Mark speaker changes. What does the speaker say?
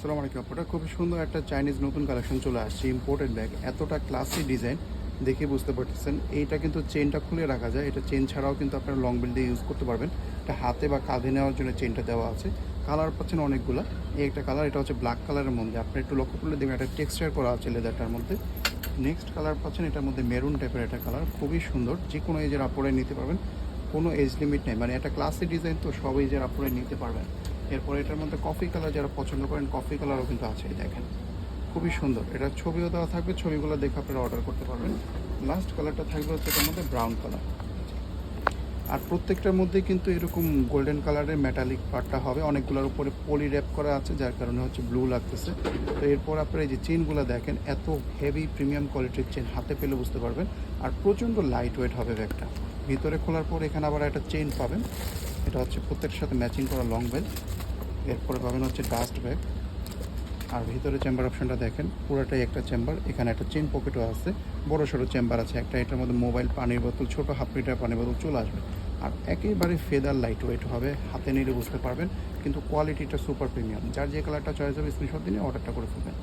Speaker 1: আসসালামু আলাইকুম আপুরা, খুবই সুন্দর একটা চাইনিজ নতুন কালেকশন চলে আসছে। ইম্পোর্টেড ব্যাগ, এতটা ক্লাসি ডিজাইন দেখে বুঝতে পারতেছেন। এইটা কিন্তু চেনটা খুলে রাখা যায়, এটা চেন ছাড়াও কিন্তু আপনারা লং বেল্ট দিয়ে ইউজ করতে পারবেন। এটা হাতে বা কাঁধে নেওয়ার জন্য চেনটা দেওয়া আছে। কালার পাচ্ছেন অনেকগুলা। এই একটা কালার, এটা হচ্ছে ব্ল্যাক কালারের মধ্যে, আপনি একটু লক্ষ্য করলে দেখবেন একটা টেক্সচার করা আছে লেদারটার মধ্যে। নেক্সট কালার পাচ্ছেন এটার মধ্যে মেরুন টাইপের একটা কালার, খুবই সুন্দর। যে কোনো এজের আপুরাই নিতে পারবেন, কোনো এজ লিমিট নেই, মানে একটা ক্লাসি ডিজাইন তো সব এজের আপুরাই নিতে পারবেন। এরপরে এটার মধ্যে কফি কালার যারা পছন্দ করেন, কফি কালারও কিন্তু আছে, দেখেন খুবই সুন্দর। এটার ছবিও দেওয়া থাকবে, ছবিগুলো দেখে আপনারা অর্ডার করতে পারবেন। লাস্ট কালারটা থাকবে হচ্ছে এটার মধ্যে ব্রাউন কালার। আর প্রত্যেকটার মধ্যে কিন্তু এরকম গোল্ডেন কালারের মেটালিক পার্টটা হবে, অনেকগুলোর উপরে পলি র্যাপ করা আছে, যার কারণে হচ্ছে ব্লু লাগতেছে। তো এরপর আপনারা এই যে চেনগুলো দেখেন, এত হেভি প্রিমিয়াম কোয়ালিটির চেন, হাতে পেলে বুঝতে পারবেন। আর প্রচণ্ড লাইট ওয়েট হবে ব্যাগটা। ভিতরে খোলার পর এখানে আবার একটা চেন পাবেন, এটা হচ্ছে প্রত্যেকটার সাথে ম্যাচিং করা লং বেল্ট। এরপরে পাবেন হচ্ছে ডাস্ট ব্যাগ। আর ভিতরে চেম্বার অপশনটা দেখেন, পুরোটাই একটা চেম্বার, এখানে একটা চেন পকেটও আছে, বড় সড়ো চেম্বার আছে একটা। এটার মধ্যে মোবাইল, পানির বোতল, ছোটো হাফ লিটার পানির বোতল চলে আসবে। আর একেবারে ফেদার লাইট ওয়েট হবে, হাতে নিলে বুঝতে পারবেন, কিন্তু কোয়ালিটিটা সুপার প্রিমিয়াম। যার যে কালারটা চয়েস হবে স্ক্রিনশট দিনে অর্ডারটা করে ফেলবেন।